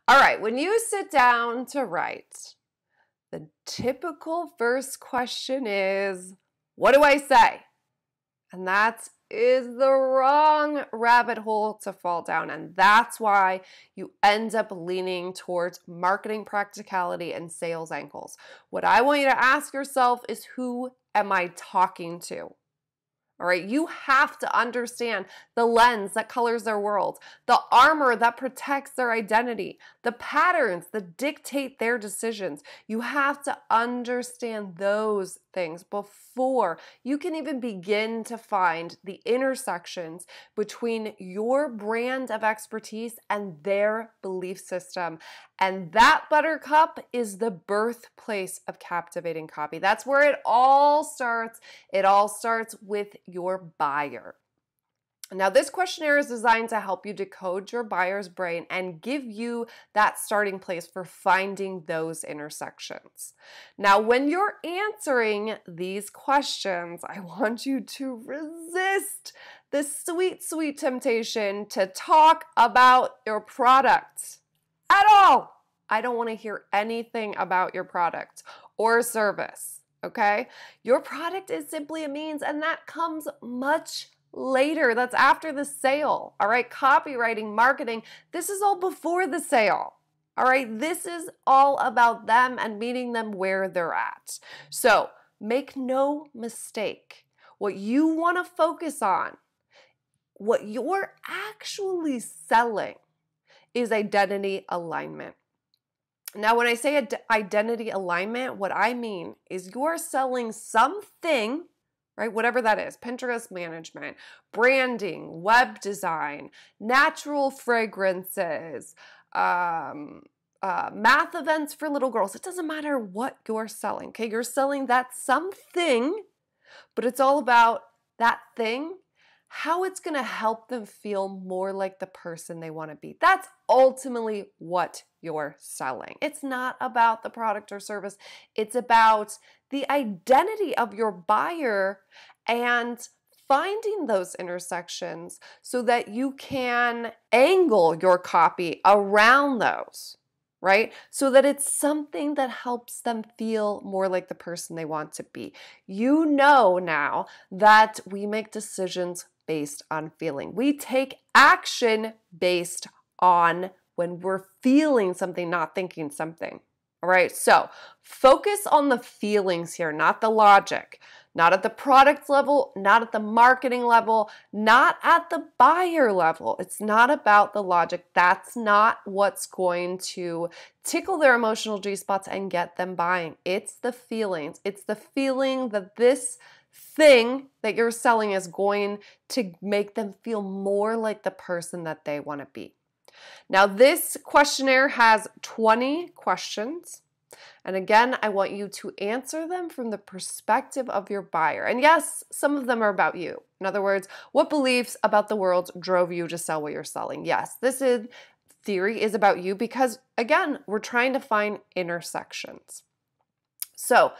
All right, when you sit down to write, the typical first question is, what do I say? And that is the wrong rabbit hole to fall down. And that's why you end up leaning towards marketing practicality and sales angles. What I want you to ask yourself is, who am I talking to? All right, you have to understand the lens that colors their world, the armor that protects their identity, the patterns that dictate their decisions. You have to understand those things before you can even begin to find the intersections between your brand of expertise and their belief system. And that, Buttercup, is the birthplace of captivating copy. That's where it all starts. It all starts with your buyer. Now, this questionnaire is designed to help you decode your buyer's brain and give you that starting place for finding those intersections. Now, when you're answering these questions, I want you to resist the sweet, sweet temptation to talk about your product at all. I don't want to hear anything about your product or service, okay? Your product is simply a means, and that comes much later. That's after the sale, all right? Copywriting, marketing, this is all before the sale, all right? This is all about them and meeting them where they're at. So make no mistake, what you want to focus on, what you're actually selling, is identity alignment. Now, when I say identity alignment, what I mean is you're selling something, right? Whatever that is, Pinterest management, branding, web design, natural fragrances, math events for little girls. It doesn't matter what you're selling, okay? You're selling that something, but it's all about that thing, how it's going to help them feel more like the person they want to be. That's ultimately what you're selling. It's not about the product or service. It's about the identity of your buyer and finding those intersections so that you can angle your copy around those, right? So that it's something that helps them feel more like the person they want to be. You know now that we make decisions based on feeling. We take action based on when we're feeling something, not thinking something. All right, so focus on the feelings here, not the logic, not at the product level, not at the marketing level, not at the buyer level. It's not about the logic. That's not what's going to tickle their emotional G-spots and get them buying. It's the feelings. It's the feeling that this thing that you're selling is going to make them feel more like the person that they want to be. Now, this questionnaire has 20 questions. And again, I want you to answer them from the perspective of your buyer. And yes, some of them are about you. In other words, what beliefs about the world drove you to sell what you're selling? Yes, theory is about you because, again, we're trying to find intersections. So,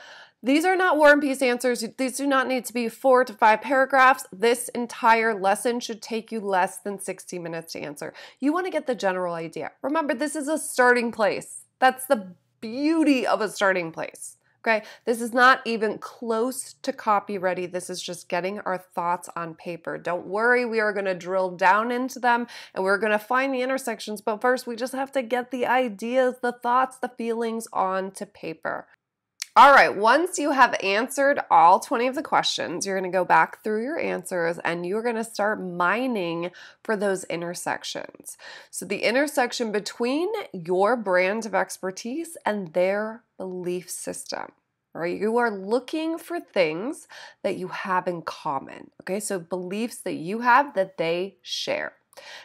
these are not War and Peace answers. These do not need to be 4 to 5 paragraphs. This entire lesson should take you less than 60 minutes to answer. You want to get the general idea. Remember, this is a starting place. That's the beauty of a starting place. Okay, this is not even close to copy ready. This is just getting our thoughts on paper. Don't worry, we are going to drill down into them and we're going to find the intersections. But first, we just have to get the ideas, the thoughts, the feelings onto paper. All right, once you have answered all 20 of the questions, you're going to go back through your answers and you're going to start mining for those intersections. So the intersection between your brand of expertise and their belief system. All right, you are looking for things that you have in common. Okay, so beliefs that you have that they share.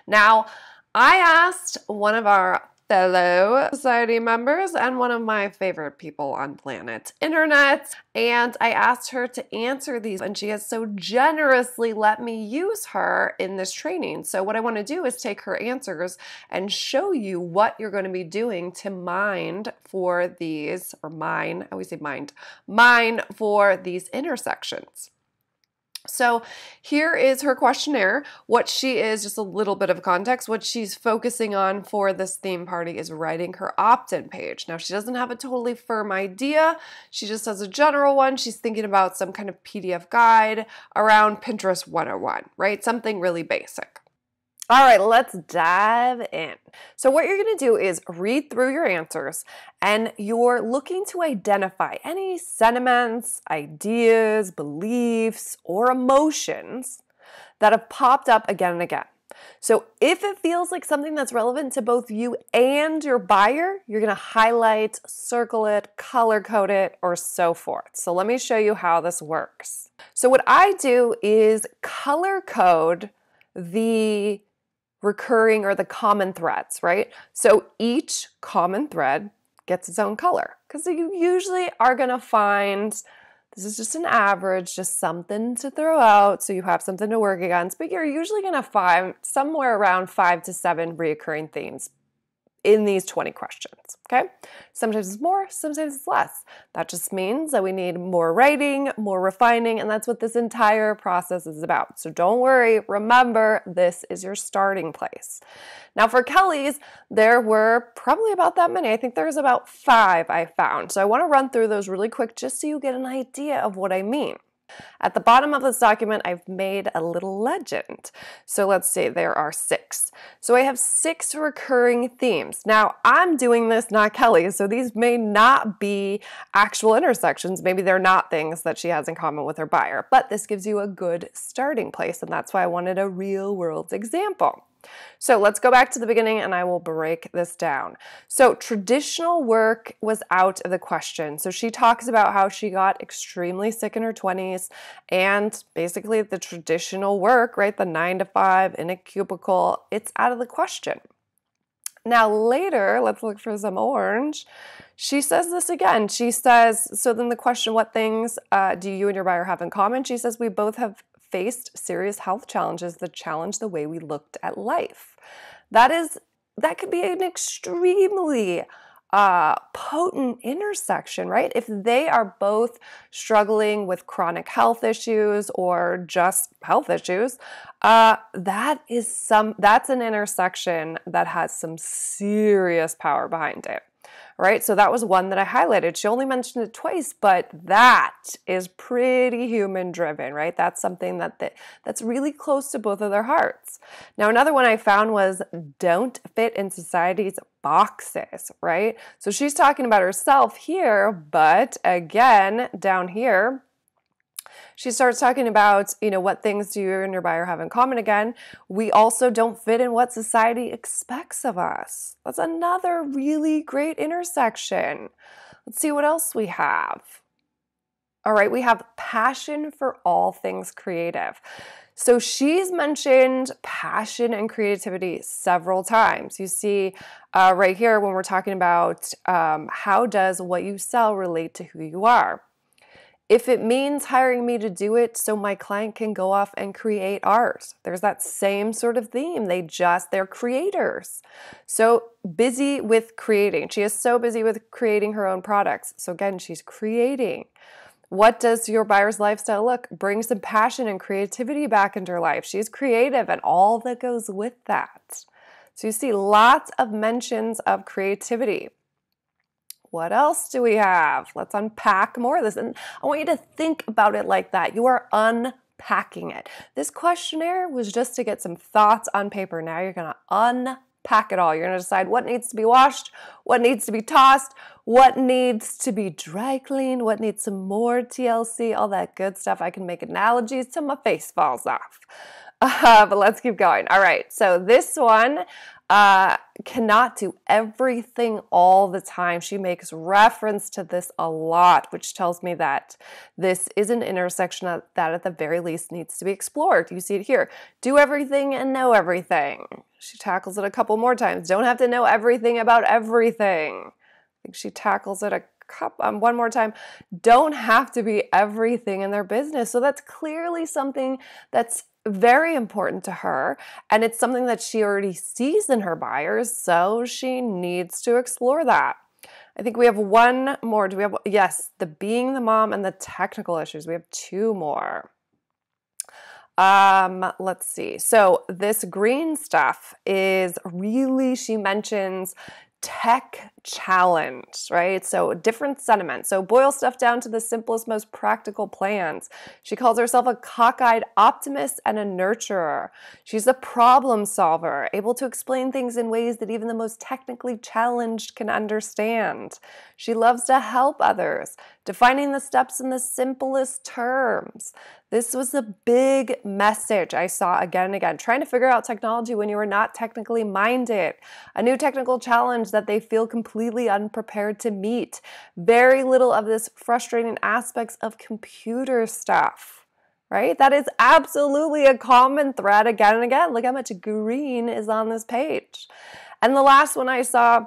Now, I asked one of our fellow society members and one of my favorite people on planet internet, and I asked her to answer these, and she has so generously let me use her in this training. So what I want to do is take her answers and show you what you're going to be doing to mine for these, or mine, I always say mind, mine for these intersections. So here is her questionnaire. What she is, just a little bit of context, what she's focusing on for this theme party is writing her opt-in page. Now, she doesn't have a totally firm idea. She just has a general one. She's thinking about some kind of PDF guide around Pinterest 101, right? Something really basic. All right, let's dive in. So what you're going to do is read through your answers, and you're looking to identify any sentiments, ideas, beliefs, or emotions that have popped up again and again. So if it feels like something that's relevant to both you and your buyer, you're going to highlight, circle it, color code it, or so forth. So let me show you how this works. So what I do is color code the recurring or the common threads, right? So each common thread gets its own color because you usually are going to find, this is just an average, just something to throw out so you have something to work against, but you're usually going to find somewhere around 5 to 7 reoccurring themes in these 20 questions, okay? Sometimes it's more, sometimes it's less. That just means that we need more writing, more refining, and that's what this entire process is about. So don't worry, remember, this is your starting place. Now for Kelly's, there were probably about that many. I think there's about 5 I found. So I wanna run through those really quick just so you get an idea of what I mean. At the bottom of this document, I've made a little legend. So let's say there are 6. So I have 6 recurring themes. Now, I'm doing this, not Kelly, so these may not be actual intersections. Maybe they're not things that she has in common with her buyer, but this gives you a good starting place, and that's why I wanted a real-world example. So let's go back to the beginning and I will break this down. So traditional work was out of the question. So she talks about how she got extremely sick in her 20s and basically the traditional work, right? The 9 to 5 in a cubicle, it's out of the question. Now later, let's look for some orange. She says this again. She says, so then the question, what things do you and your buyer have in common? She says, we both have faced serious health challenges that challenge the way we looked at life. That could be an extremely potent intersection, right? If they are both struggling with chronic health issues or just health issues, that's an intersection that has some serious power behind it. Right? So that was one that I highlighted. She only mentioned it twice, but that is pretty human driven, right? That's something that's really close to both of their hearts. Now, another one I found was don't fit in society's boxes, right? So she's talking about herself here, but again, down here, she starts talking about, what things do you and your buyer have in common again. We also don't fit in what society expects of us. That's another really great intersection. Let's see what else we have. All right, we have passion for all things creative. So she's mentioned passion and creativity several times. You see right here when we're talking about how does what you sell relate to who you are. If it means hiring me to do it so my client can go off and create art, there's that same sort of theme. They're creators. So busy with creating. She is so busy with creating her own products. So again, she's creating. What does your buyer's lifestyle look? Bring some passion and creativity back into her life. She's creative and all that goes with that. So you see lots of mentions of creativity. What else do we have? Let's unpack more of this. And I want you to think about it like that. You are unpacking it. This questionnaire was just to get some thoughts on paper. Now you're going to unpack it all. You're going to decide what needs to be washed, what needs to be tossed, what needs to be dry cleaned, what needs some more TLC, all that good stuff. I can make analogies till my face falls off. But let's keep going. All right, so this one cannot do everything all the time. She makes reference to this a lot, which tells me that this is an intersection that at the very least needs to be explored. You see it here. Do everything and know everything. She tackles it a couple more times. Don't have to know everything about everything. I think she tackles it one more time. Don't have to be everything in their business. So that's clearly something that's very important to her, and it's something that she already sees in her buyers, so she needs to explore that. I think we have one more. Do we have? Yes, the being the mom and the technical issues. We have 2 more. Let's see. So this green stuff is really, she mentions tech challenge, right? So different sentiments. So boil stuff down to the simplest, most practical plans. She calls herself a cockeyed optimist and a nurturer. She's a problem solver, able to explain things in ways that even the most technically challenged can understand. She loves to help others, defining the steps in the simplest terms. This was a big message I saw again and again, trying to figure out technology when you are not technically minded. A new technical challenge that they feel completely unprepared to meet. Very little of this frustrating aspects of computer stuff, right? That is absolutely a common thread again and again. Look how much green is on this page. And the last one I saw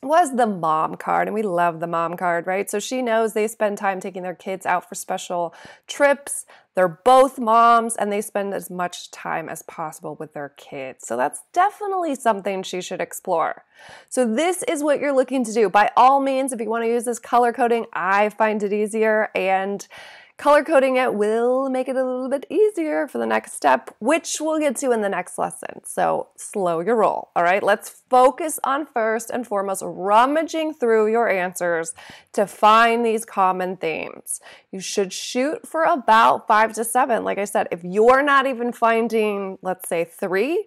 was the mom card, and we love the mom card, right? So she knows they spend time taking their kids out for special trips. They're both moms, and they spend as much time as possible with their kids. So that's definitely something she should explore. So this is what you're looking to do. By all means, if you want to use this color coding, I find it easier, and color coding it will make it a little bit easier for the next step, which we'll get to in the next lesson. So slow your roll, all right? Let's focus on first and foremost rummaging through your answers to find these common themes. You should shoot for about 5 to 7. Like I said, if you're not even finding, let's say 3,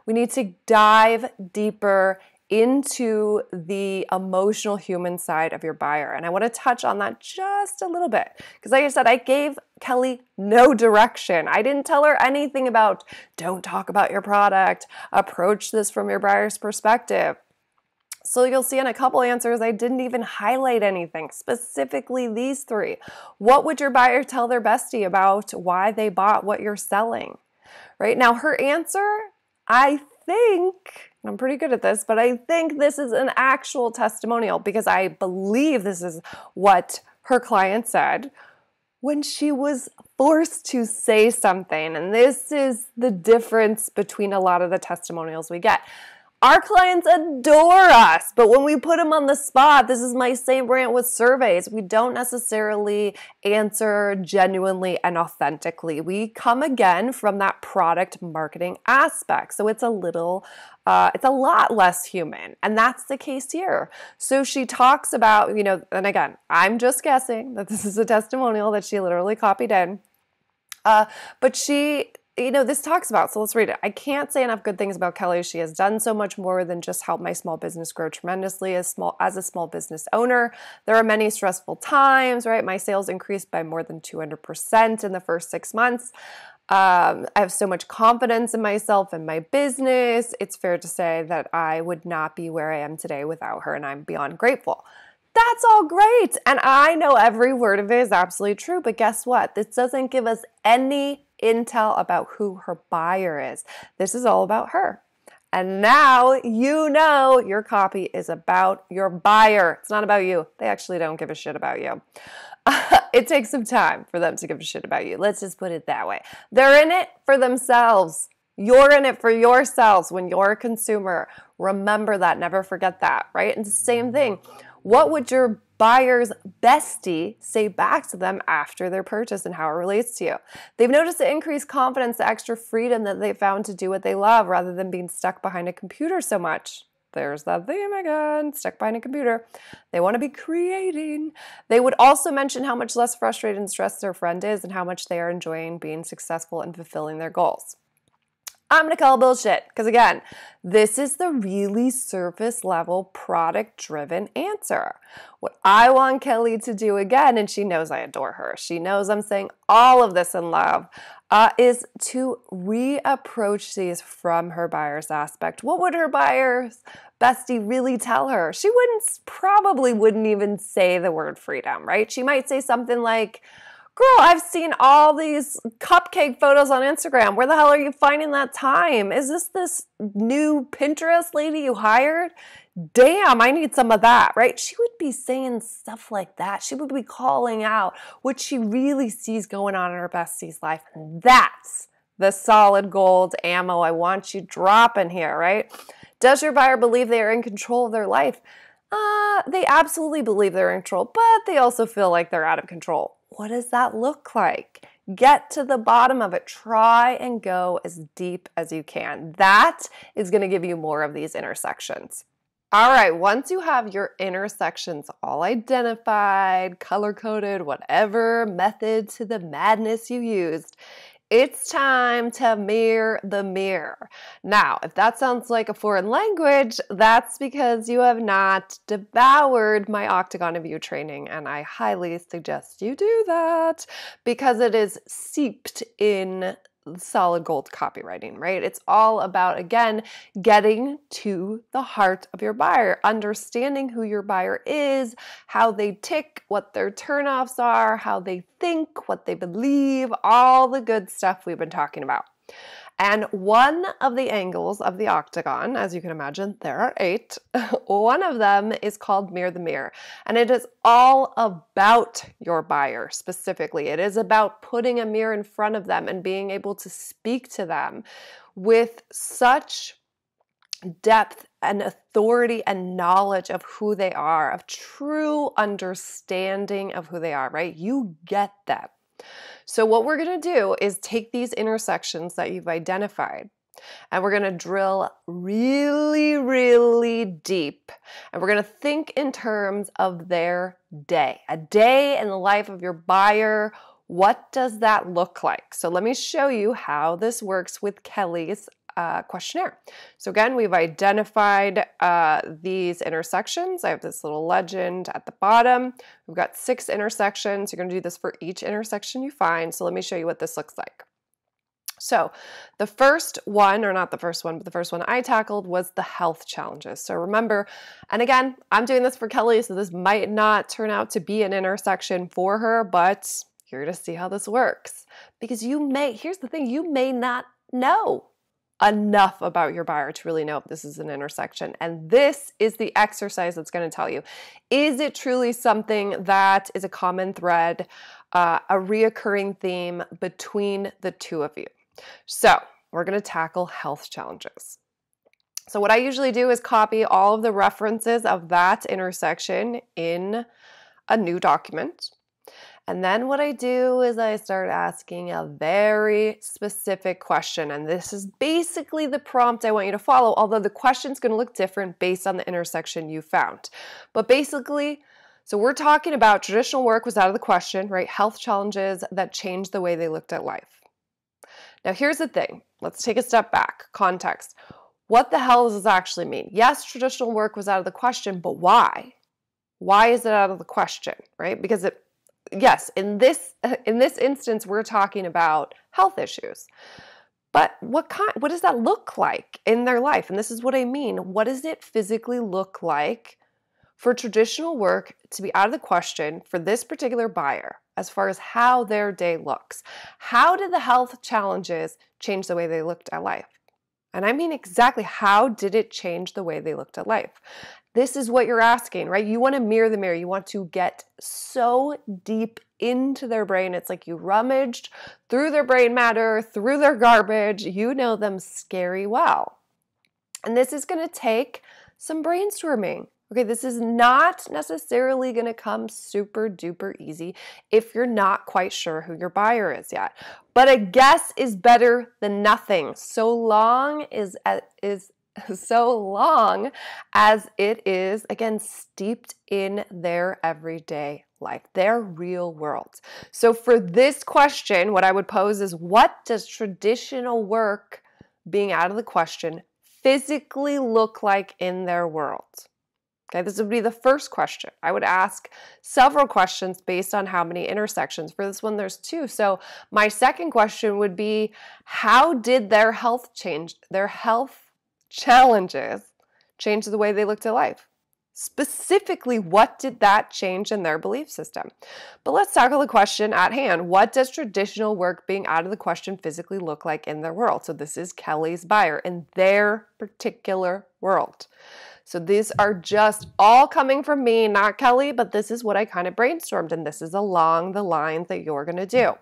we need to dive deeper into the emotional human side of your buyer. And I want to touch on that just a little bit because like I said, I gave Kelly no direction. I didn't tell her anything about don't talk about your product, approach this from your buyer's perspective. So you'll see in a couple answers, I didn't even highlight anything, specifically these 3. What would your buyer tell their bestie about why they bought what you're selling? Right now, her answer, I think, I'm pretty good at this, but I think this is an actual testimonial because I believe this is what her client said when she was forced to say something. And this is the difference between a lot of the testimonials we get. Our clients adore us, but when we put them on the spot, this is my same rant with surveys. We don't necessarily answer genuinely and authentically. We come again from that product marketing aspect. So it's a lot less human. And that's the case here. So she talks about, and again, I'm just guessing that this is a testimonial that she literally copied in. But she, this talks about, so let's read it. I can't say enough good things about Kelly. She has done so much more than just help my small business grow tremendously as a small business owner. There are many stressful times, right? My sales increased by more than 200% in the first 6 months. I have so much confidence in myself and my business. It's fair to say that I would not be where I am today without her, and I'm beyond grateful. That's all great. And I know every word of it is absolutely true, but guess what? This doesn't give us any intel about who her buyer is. This is all about her. And now you know your copy is about your buyer. It's not about you. They actually don't give a shit about you. It takes some time for them to give a shit about you. Let's just put it that way. They're in it for themselves. You're in it for yourselves when you're a consumer. Remember that. Never forget that, right? And the same thing. What would your buyer's bestie say back to them after their purchase and how it relates to you? They've noticed the increased confidence, the extra freedom that they found to do what they love rather than being stuck behind a computer so much. There's that theme again, stuck behind a computer. They want to be creating. They would also mention how much less frustrated and stressed their friend is and how much they are enjoying being successful and fulfilling their goals. I'm going to call bullshit because, again, this is the really surface level product driven answer. What I want Kelly to do again, and she knows I adore her, she knows I'm saying all of this in love, is to reapproach these from her buyer's aspect. What would her buyer's bestie really tell her? She probably wouldn't even say the word freedom, right? She might say something like, girl, I've seen all these cupcake photos on Instagram. Where the hell are you finding that time? Is this new Pinterest lady you hired? Damn, I need some of that, right? She would be saying stuff like that. She would be calling out what she really sees going on in her bestie's life. And that's the solid gold ammo I want you dropping here, right? Does your buyer believe they are in control of their life? They absolutely believe they're in control, but they also feel like they're out of control. What does that look like? Get to the bottom of it. Try and go as deep as you can. That is going to give you more of these intersections. All right, once you have your intersections all identified, color-coded, whatever method to the madness you used, it's time to mirror the mirror. Now, if that sounds like a foreign language, that's because you have not devoured my Octagon of You training, and I highly suggest you do that because it is seeped in solid gold copywriting, right? It's all about, again, getting to the heart of your buyer, understanding who your buyer is, how they tick, what their turnoffs are, how they think, what they believe, all the good stuff we've been talking about. And one of the angles of the Octagon, as you can imagine, there are 8. One of them is called Mirror the Mirror. And it is all about your buyer specifically. It is about putting a mirror in front of them and being able to speak to them with such depth and authority and knowledge of who they are, of true understanding of who they are, right? You get them. So what we're going to do is take these intersections that you've identified and we're going to drill really, really deep. And we're going to think in terms of their day. A day in the life of your buyer. What does that look like? So let me show you how this works with Kelly's questionnaire. So again, we've identified these intersections. I have this little legend at the bottom. We've got 6 intersections. You're going to do this for each intersection you find. So let me show you what this looks like. So the first one, or not the first one, but the first one I tackled was the health challenges. So remember, and again, I'm doing this for Kelly, so this might not turn out to be an intersection for her, but you're going to see how this works. Because here's the thing, you may not know enough about your buyer to really know if this is an intersection. And this is the exercise that's going to tell you, is it truly something that is a common thread, a reoccurring theme between the two of you? So we're going to tackle health challenges. So what I usually do is copy all of the references of that intersection in a new document. And then what I do is I start asking a very specific question. And this is basically the prompt I want you to follow, although the question's going to look different based on the intersection you found. But basically, so we're talking about traditional work was out of the question, right? Health challenges that changed the way they looked at life. Now, here's the thing. Let's take a step back. Context. What the hell does this actually mean? Yes, traditional work was out of the question, but why? Why is it out of the question, right? Because yes, in this instance, we're talking about health issues. But what does that look like in their life? And this is what I mean. What does it physically look like for traditional work to be out of the question for this particular buyer as far as how their day looks? How did the health challenges change the way they looked at life? And I mean exactly how did it change the way they looked at life? This is what you're asking, right? You want to mirror the mirror. You want to get so deep into their brain. It's like you rummaged through their brain matter, through their garbage. You know them scary well. And this is going to take some brainstorming. Okay, this is not necessarily going to come super duper easy if you're not quite sure who your buyer is yet. But a guess is better than nothing. So long as it is, again, steeped in their everyday life, their real world. So for this question, what I would pose is, what does traditional work being out of the question physically look like in their world? Okay, this would be the first question. I would ask several questions based on how many intersections. For this one, there's 2. So my second question would be, how did their health challenges change the way they looked at life? Specifically, what did that change in their belief system? But let's tackle the question at hand. What does traditional work being out of the question physically look like in their world? So this is Kelly's buyer in their particular world. So these are just all coming from me, not Kelly, but this is what I kind of brainstormed, and this is along the lines that you're going to do.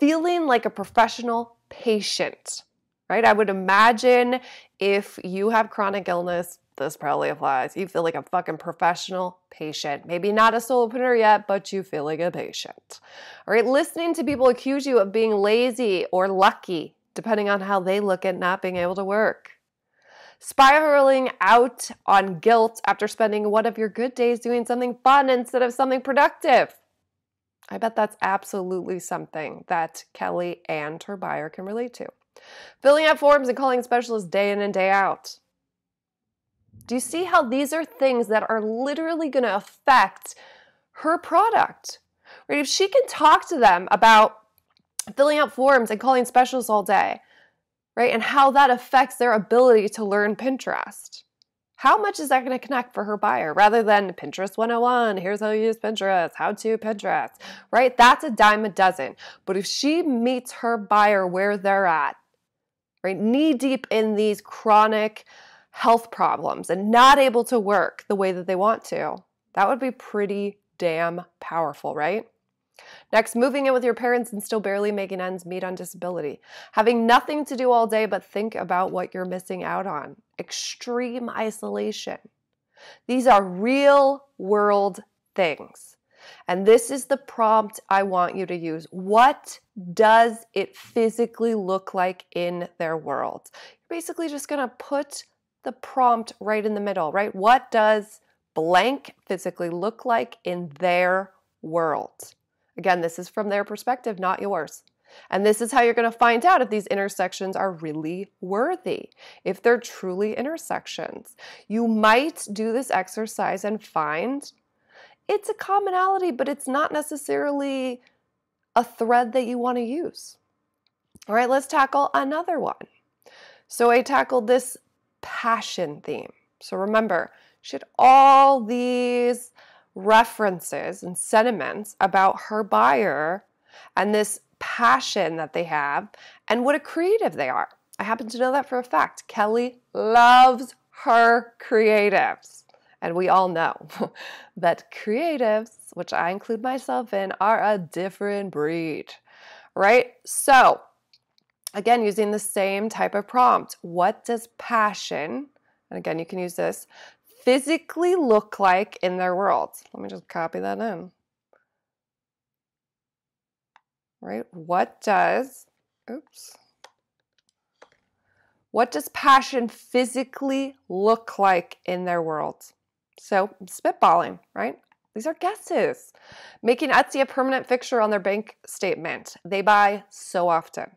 Feeling like a professional patient, right? I would imagine if you have chronic illness, this probably applies. You feel like a fucking professional patient. Maybe not a solopreneur yet, but you feel like a patient. All right, listening to people accuse you of being lazy or lucky, depending on how they look at not being able to work. Spiraling out on guilt after spending one of your good days doing something fun instead of something productive. I bet that's absolutely something that Kelly and her buyer can relate to. Filling out forms and calling specialists day in and day out. Do you see how these are things that are literally going to affect her product? Right? If she can talk to them about filling out forms and calling specialists all day, right, and how that affects their ability to learn Pinterest, how much is that going to connect for her buyer rather than Pinterest 101, here's how you use Pinterest, how to Pinterest, right? That's a dime a dozen. But if she meets her buyer where they're at, right, knee deep in these chronic health problems and not able to work the way that they want to, that would be pretty damn powerful, right? Next, moving in with your parents and still barely making ends meet on disability. Having nothing to do all day but think about what you're missing out on. Extreme isolation. These are real world things. And this is the prompt I want you to use. What does it physically look like in their world? You're basically just going to put the prompt right in the middle, right? What does blank physically look like in their world? Again, this is from their perspective, not yours. And this is how you're going to find out if these intersections are really worthy, if they're truly intersections. You might do this exercise and find it's a commonality, but it's not necessarily a thread that you want to use. All right, let's tackle another one. So I tackled this passion theme. So remember, she had all these references and sentiments about her buyer and this passion that they have and what a creative they are. I happen to know that for a fact. Kelly loves her creatives. And we all know that creatives, which I include myself in, are a different breed, right? So again, using the same type of prompt, what does passion, and again, you can use this, physically look like in their world? Let me just copy that in. Right? What does passion physically look like in their world? So, spitballing, right? These are guesses. Making Etsy a permanent fixture on their bank statement. They buy so often.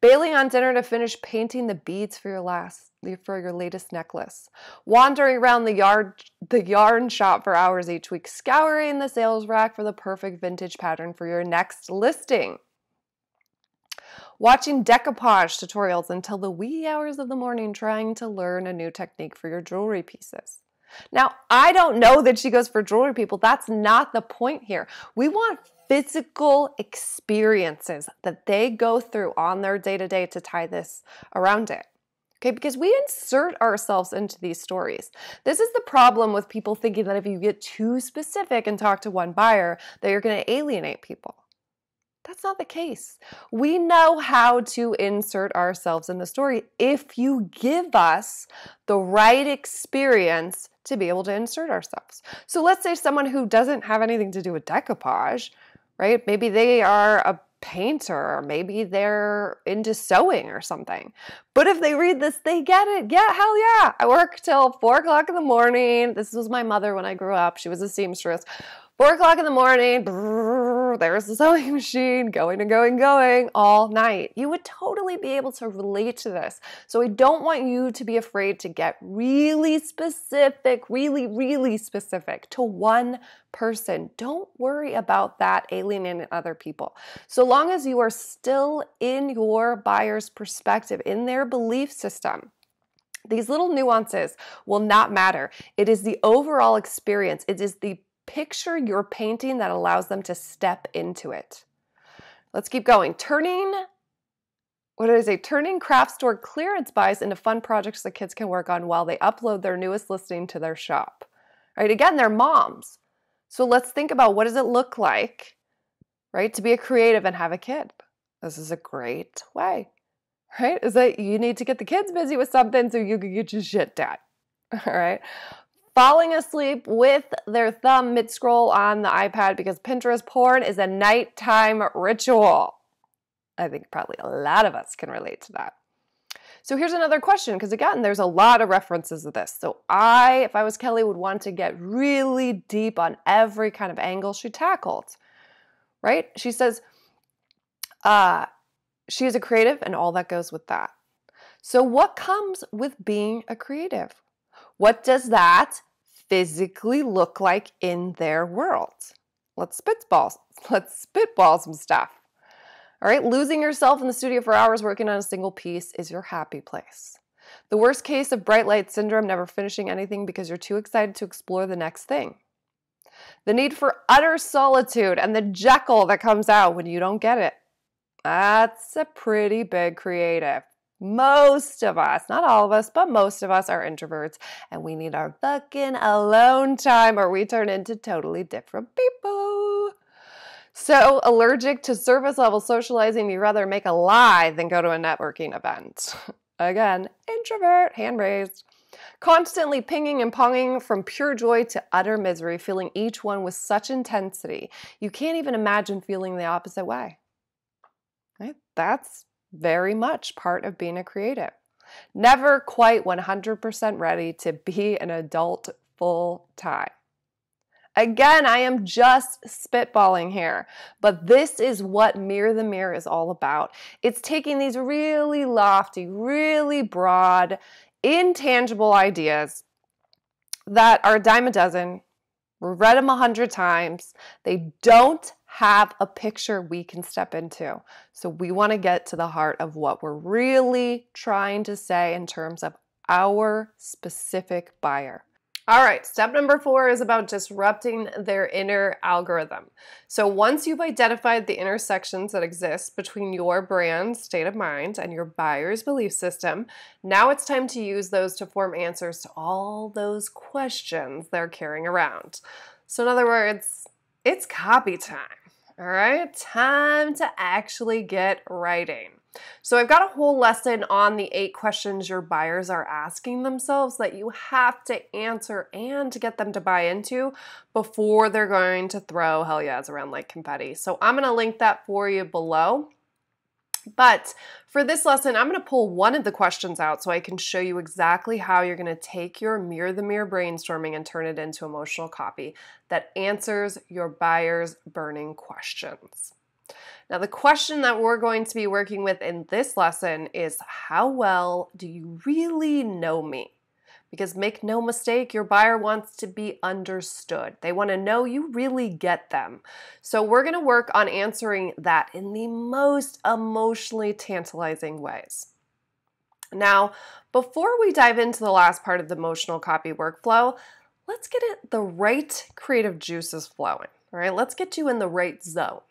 Bailing on dinner to finish painting the beads for your latest necklace. Wandering around the yarn shop for hours each week, scouring the sales rack for the perfect vintage pattern for your next listing. Watching decoupage tutorials until the wee hours of the morning trying to learn a new technique for your jewelry pieces. Now, I don't know that she goes for jewelry people. That's not the point here. We want physical experiences that they go through on their day-to-day to tie this around it. Okay, because we insert ourselves into these stories. This is the problem with people thinking that if you get too specific and talk to one buyer, that you're going to alienate people. That's not the case. We know how to insert ourselves in the story if you give us the right experience to be able to insert ourselves. So let's say someone who doesn't have anything to do with decoupage, right? Maybe they are a painter, or maybe they're into sewing or something. But if they read this, they get it. Yeah, hell yeah. I work till 4 o'clock in the morning. This was my mother when I grew up. She was a seamstress. 4 o'clock in the morning, there's the sewing machine going and going, going all night. You would totally be able to relate to this. So I don't want you to be afraid to get really specific, really specific to one person. Don't worry about that alienating other people. So long as you are still in your buyer's perspective, in their belief system, these little nuances will not matter. It is the overall experience. It is the picture you're painting that allows them to step into it. Let's keep going. Turning craft store clearance buys into fun projects that kids can work on while they upload their newest listing to their shop. Right? Again, they're moms. So let's think about what does it look like, right, to be a creative and have a kid. This is a great way, right? Is that you need to get the kids busy with something so you can get your shit done. All right. Falling asleep with their thumb mid-scroll on the iPad because Pinterest porn is a nighttime ritual. I think probably a lot of us can relate to that. So here's another question, because again, there's a lot of references to this. So if I was Kelly, would want to get really deep on every kind of angle she tackled, right? She says she is a creative and all that goes with that. So what comes with being a creative? What does that physically look like in their world? Let's spitball some stuff. All right, losing yourself in the studio for hours working on a single piece is your happy place. The worst case of bright light syndrome, never finishing anything because you're too excited to explore the next thing. The need for utter solitude and the Jekyll that comes out when you don't get it. That's a pretty big creative. Most of us, not all of us, but most of us are introverts, and we need our fucking alone time or we turn into totally different people. So allergic to surface level socializing, you'd rather make a lie than go to a networking event. Again, introvert, hand raised. Constantly pinging and ponging from pure joy to utter misery, feeling each one with such intensity, you can't even imagine feeling the opposite way. Right? That's very much part of being a creative. Never quite 100% ready to be an adult full time. Again, I am just spitballing here, but this is what Mirror the Mirror is all about. It's taking these really lofty, really broad, intangible ideas that are a dime a dozen. We've read them 100 times. They don't have a picture we can step into. So we want to get to the heart of what we're really trying to say in terms of our specific buyer. All right, step number 4 is about disrupting their inner algorithm. So once you've identified the intersections that exist between your brand's state of mind and your buyer's belief system, now it's time to use those to form answers to all those questions they're carrying around. So in other words, it's copy time, all right? Time to actually get writing. So I've got a whole lesson on the 8 questions your buyers are asking themselves that you have to answer and to get them to buy into before they're going to throw hell yeahs around like confetti. So I'm going to link that for you below. But for this lesson, I'm going to pull one of the questions out so I can show you exactly how you're going to take your Mirror the Mirror brainstorming and turn it into emotional copy that answers your buyer's burning questions. Now, the question that we're going to be working with in this lesson is, how well do you really know me? Because make no mistake, your buyer wants to be understood. They want to know you really get them. So we're going to work on answering that in the most emotionally tantalizing ways. Now, before we dive into the last part of the emotional copy workflow, let's get the right creative juices flowing. All right, let's get you in the right zone.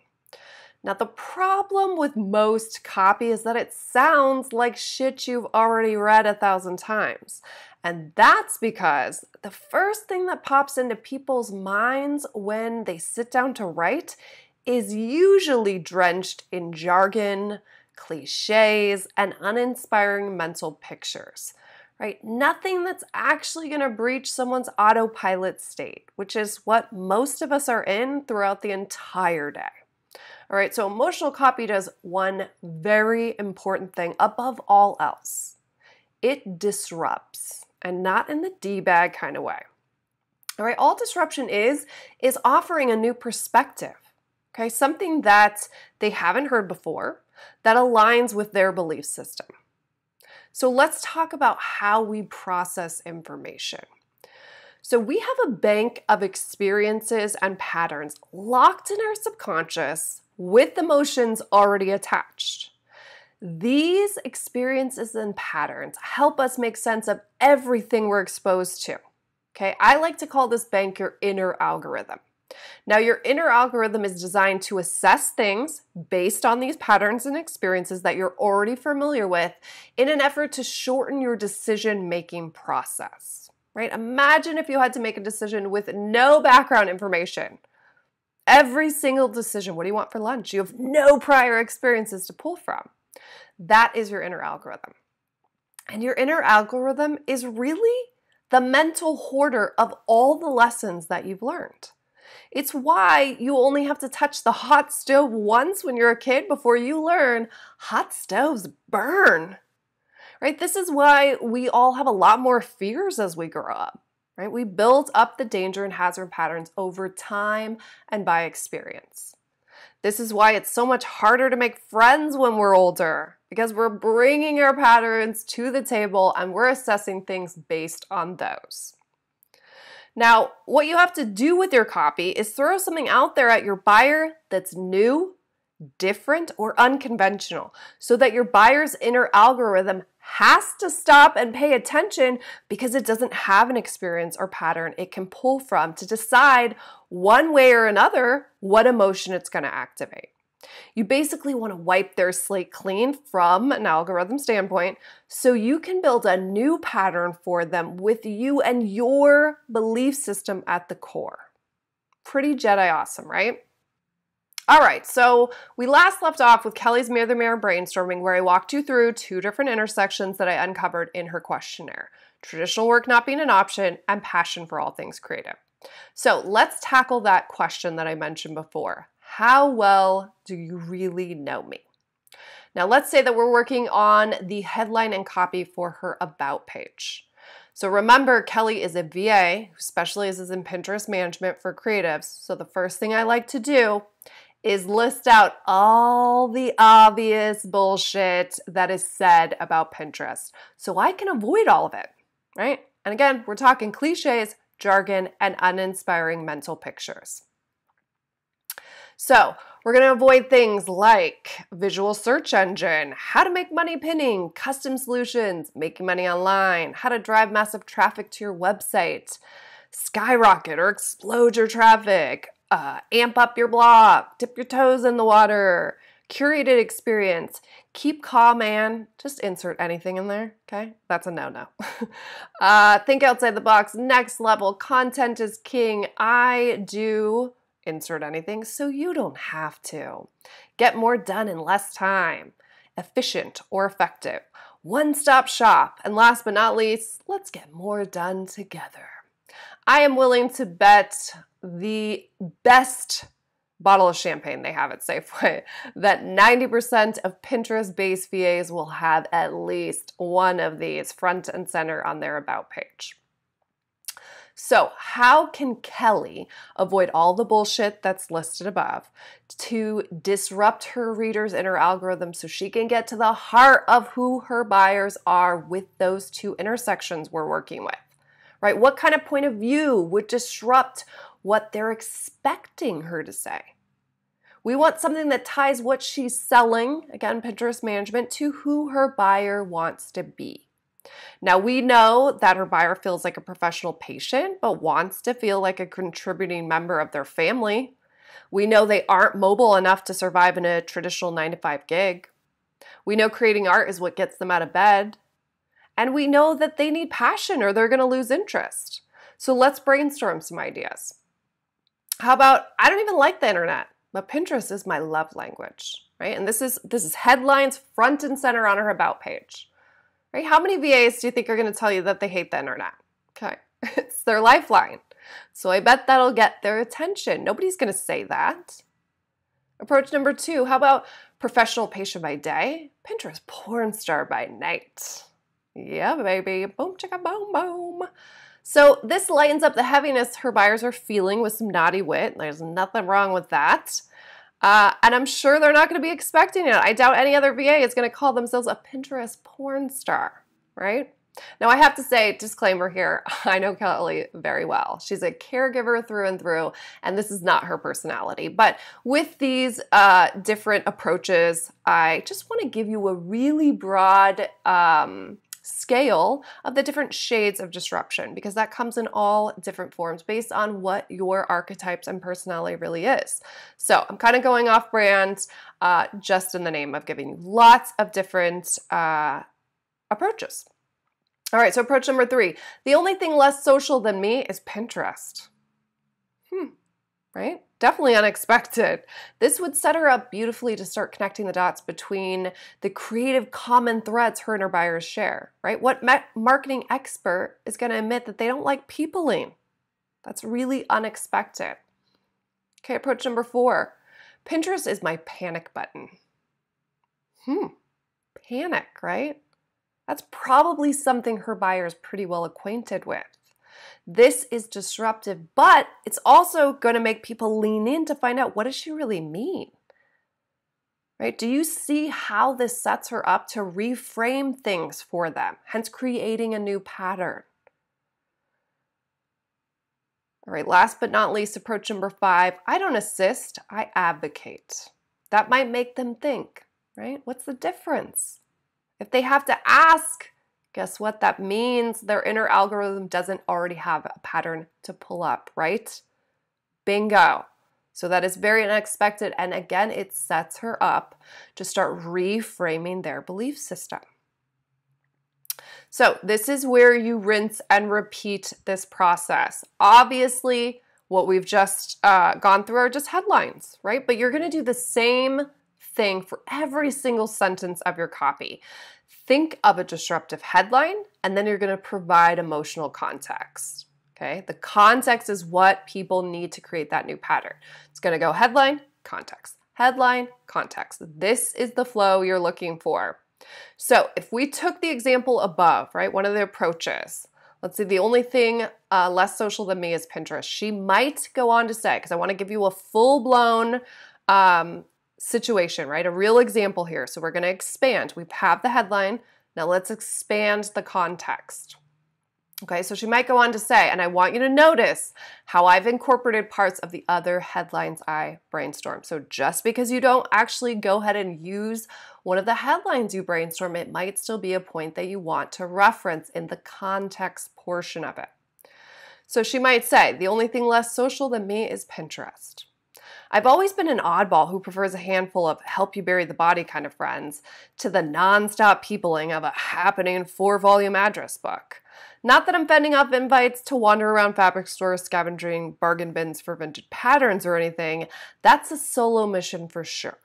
Now, the problem with most copy is that it sounds like shit you've already read 1,000 times. And that's because the first thing that pops into people's minds when they sit down to write is usually drenched in jargon, cliches, and uninspiring mental pictures, right? Nothing that's actually going to breach someone's autopilot state, which is what most of us are in throughout the entire day. All right, so emotional copy does one very important thing above all else. It disrupts, and not in the D-bag kind of way. All right, all disruption is offering a new perspective, okay? Something that they haven't heard before that aligns with their belief system. So let's talk about how we process information. So we have a bank of experiences and patterns locked in our subconscious with emotions already attached. These experiences and patterns help us make sense of everything we're exposed to. Okay, I like to call this bank your inner algorithm. Now, your inner algorithm is designed to assess things based on these patterns and experiences that you're already familiar with in an effort to shorten your decision-making process, right? Imagine if you had to make a decision with no background information. Every single decision, what do you want for lunch? You have no prior experiences to pull from. That is your inner algorithm. And your inner algorithm is really the mental hoarder of all the lessons that you've learned. It's why you only have to touch the hot stove once when you're a kid before you learn hot stoves burn, right? This is why we all have a lot more fears as we grow up, right? We build up the danger and hazard patterns over time and by experience. This is why it's so much harder to make friends when we're older, because we're bringing our patterns to the table and we're assessing things based on those. Now, what you have to do with your copy is throw something out there at your buyer that's new, different, or unconventional, so that your buyer's inner algorithm has to stop and pay attention because it doesn't have an experience or pattern it can pull from to decide one way or another what emotion it's going to activate. You basically want to wipe their slate clean from an algorithm standpoint so you can build a new pattern for them with you and your belief system at the core. Pretty Jedi awesome, right? All right, so we last left off with Kelly's Mirror the Mirror brainstorming, where I walked you through 2 different intersections that I uncovered in her questionnaire: traditional work not being an option and passion for all things creative. So let's tackle that question that I mentioned before. How well do you really know me? Now let's say that we're working on the headline and copy for her About page. So remember, Kelly is a VA who specializes in Pinterest management for creatives. So the first thing I like to do is list out all the obvious bullshit that is said about Pinterest so I can avoid all of it, right? And again, we're talking cliches, jargon, and uninspiring mental pictures. So we're going to avoid things like visual search engine, how to make money pinning, custom solutions, making money online, how to drive massive traffic to your website, skyrocket or explode your traffic, amp up your blog, dip your toes in the water, curated experience, keep calm, and just insert anything in there, okay? That's a no-no. Think outside the box, next level, content is king, I do, insert anything so you don't have to. Get more done in less time, efficient or effective, one-stop shop, and last but not least, let's get more done together. I am willing to bet the best bottle of champagne they have at Safeway that 90% of Pinterest-based VAs will have at least one of these front and center on their About page. So how can Kelly avoid all the bullshit that's listed above to disrupt her readers' inner algorithm so she can get to the heart of who her buyers are with those 2 intersections we're working with, right? What kind of point of view would disrupt what they're expecting her to say? We want something that ties what she's selling, again, Pinterest management, to who her buyer wants to be. Now, we know that her buyer feels like a professional patient, but wants to feel like a contributing member of their family. We know they aren't mobile enough to survive in a traditional 9-to-5 gig. We know creating art is what gets them out of bed. And we know that they need passion or they're going to lose interest. So let's brainstorm some ideas. How about, I don't even like the internet, but Pinterest is my love language, right? And this is headlines front and center on her About page. Right? How many VAs do you think are going to tell you that they hate the internet? Okay, it's their lifeline. So I bet that'll get their attention. Nobody's going to say that. Approach number 2, how about professional patient by day, Pinterest porn star by night? Yeah, baby. Boom, chicka, boom, boom. So this lightens up the heaviness her buyers are feeling with some naughty wit. There's nothing wrong with that. And I'm sure they're not going to be expecting it. I doubt any other VA is going to call themselves a Pinterest porn star, right? Now, I have to say, disclaimer here, I know Kelly very well. She's a caregiver through and through, and this is not her personality. But with these different approaches, I just want to give you a really broad scale of the different shades of disruption, because that comes in all different forms based on what your archetypes and personality really is. So I'm kind of going off brand just in the name of giving you lots of different approaches. All right, so approach number 3. The only thing less social than me is Pinterest. right? Definitely unexpected. This would set her up beautifully to start connecting the dots between the creative common threads her and her buyers share, right? What marketing expert is going to admit that they don't like peopling? That's really unexpected. Okay, approach number 4. Pinterest is my panic button. Panic, right? That's probably something her buyer is pretty well acquainted with. This is disruptive, but it's also going to make people lean in to find out, what does she really mean? Right? Do you see how this sets her up to reframe things for them, hence creating a new pattern? All right, last but not least, approach number 5. I don't assist, I advocate. That might make them think, right? What's the difference? If they have to ask, guess what? That means their inner algorithm doesn't already have a pattern to pull up, right? Bingo. So that is very unexpected. And again, it sets her up to start reframing their belief system. So this is where you rinse and repeat this process. Obviously, what we've just gone through are just headlines, right? But you're going to do the same thing for every single sentence of your copy. Think of a disruptive headline, and then you're going to provide emotional context. Okay? The context is what people need to create that new pattern. It's going to go headline, context, headline, context. This is the flow you're looking for. So if we took the example above, right, one of the approaches, let's say the only thing less social than me is Pinterest. She might go on to say, because I want to give you a full-blown situation, right? A real example here. So we're going to expand. We have the headline. Now let's expand the context. Okay, so she might go on to say, and I want you to notice how I've incorporated parts of the other headlines I brainstormed. So just because you don't actually go ahead and use one of the headlines you brainstorm, it might still be a point that you want to reference in the context portion of it. So she might say, the only thing less social than me is Pinterest. I've always been an oddball who prefers a handful of help you bury the body kind of friends to the nonstop peopling of a happening 4-volume address book. Not that I'm fending off invites to wander around fabric stores scavenging bargain bins for vintage patterns or anything. That's a solo mission for sure.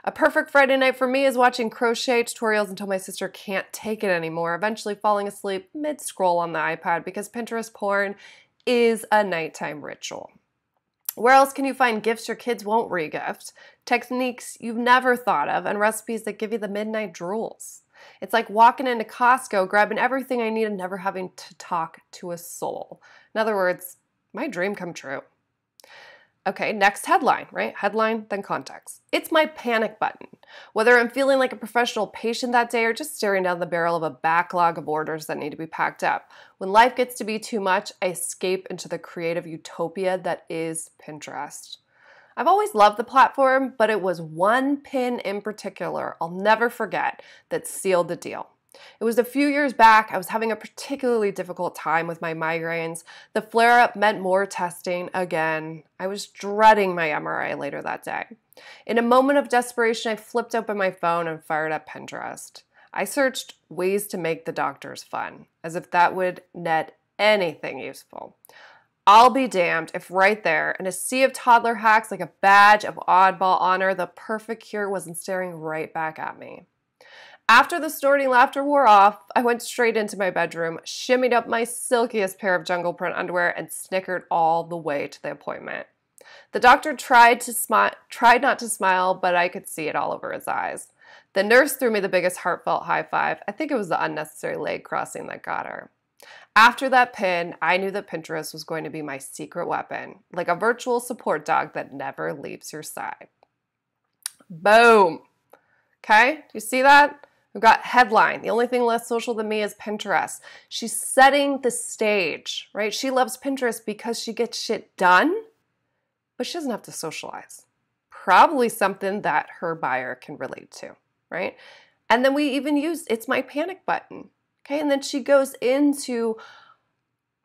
A perfect Friday night for me is watching crochet tutorials until my sister can't take it anymore, eventually falling asleep mid-scroll on the iPad because Pinterest porn is a nighttime ritual. Where else can you find gifts your kids won't re-gift, techniques you've never thought of, and recipes that give you the midnight drools? It's like walking into Costco, grabbing everything I need and never having to talk to a soul. In other words, my dream come true. Okay, next headline, right? Headline, then context. It's my panic button. Whether I'm feeling like a professional patient that day or just staring down the barrel of a backlog of orders that need to be packed up. When life gets to be too much, I escape into the creative utopia that is Pinterest. I've always loved the platform, but it was one pin in particular I'll never forget that sealed the deal. It was a few years back. I was having a particularly difficult time with my migraines. The flare-up meant more testing again. I was dreading my MRI later that day. In a moment of desperation, I flipped open my phone and fired up Pinterest. I searched ways to make the doctors fun, as if that would net anything useful. I'll be damned if right there, in a sea of toddler hacks like a badge of oddball honor, the perfect cure wasn't staring right back at me. After the snorting laughter wore off, I went straight into my bedroom, shimmied up my silkiest pair of jungle print underwear, and snickered all the way to the appointment. The doctor tried not to smile, but I could see it all over his eyes. The nurse threw me the biggest heartfelt high five. I think it was the unnecessary leg crossing that got her. After that pin, I knew that Pinterest was going to be my secret weapon, like a virtual support dog that never leaves your side. Boom. Okay, do you see that? We've got headline. The only thing less social than me is Pinterest. She's setting the stage, right? She loves Pinterest because she gets shit done, but she doesn't have to socialize. Probably something that her buyer can relate to, right? And then we even use, it's my panic button. Okay, and then she goes into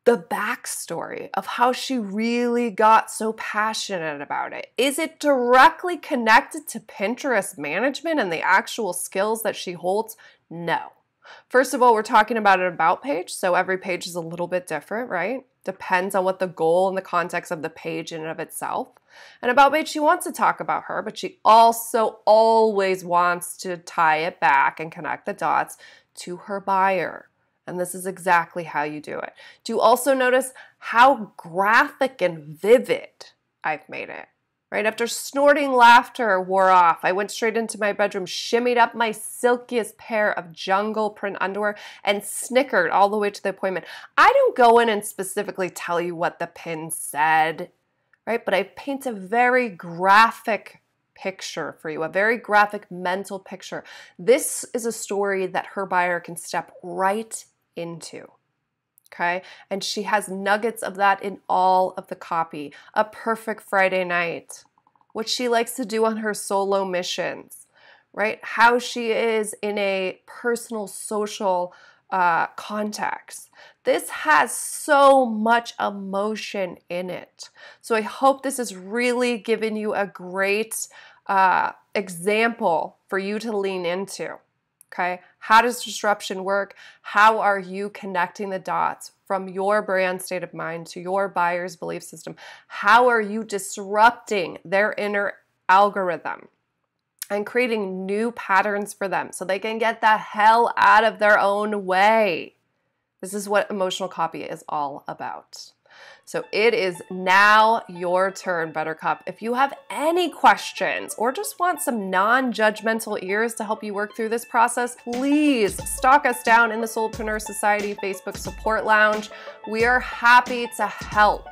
the backstory of how she really got so passionate about it. Is it directly connected to Pinterest management and the actual skills that she holds? No. First of all, we're talking about an about page, so every page is a little bit different, right? Depends on what the goal and the context of the page in and of itself. And About Made, she wants to talk about her, but she also always wants to tie it back and connect the dots to her buyer. And this is exactly how you do it. Do you also notice how graphic and vivid I've made it? Right after snorting laughter wore off, I went straight into my bedroom, shimmied up my silkiest pair of jungle print underwear, and snickered all the way to the appointment. I don't go in and specifically tell you what the pin said, right? But I paint a very graphic picture for you, a very graphic mental picture. This is a story that her buyer can step right into. Okay, and she has nuggets of that in all of the copy. A perfect Friday night, what she likes to do on her solo missions, right? How she is in a personal, social context. This has so much emotion in it. So I hope this has really given you a great example for you to lean into. Okay, how does disruption work? How are you connecting the dots from your brand state of mind to your buyer's belief system? How are you disrupting their inner algorithm and creating new patterns for them so they can get the hell out of their own way? This is what emotional copy is all about. So it is now your turn, Buttercup. If you have any questions or just want some non-judgmental ears to help you work through this process, please stalk us down in the Soulpreneur Society Facebook support lounge. We are happy to help.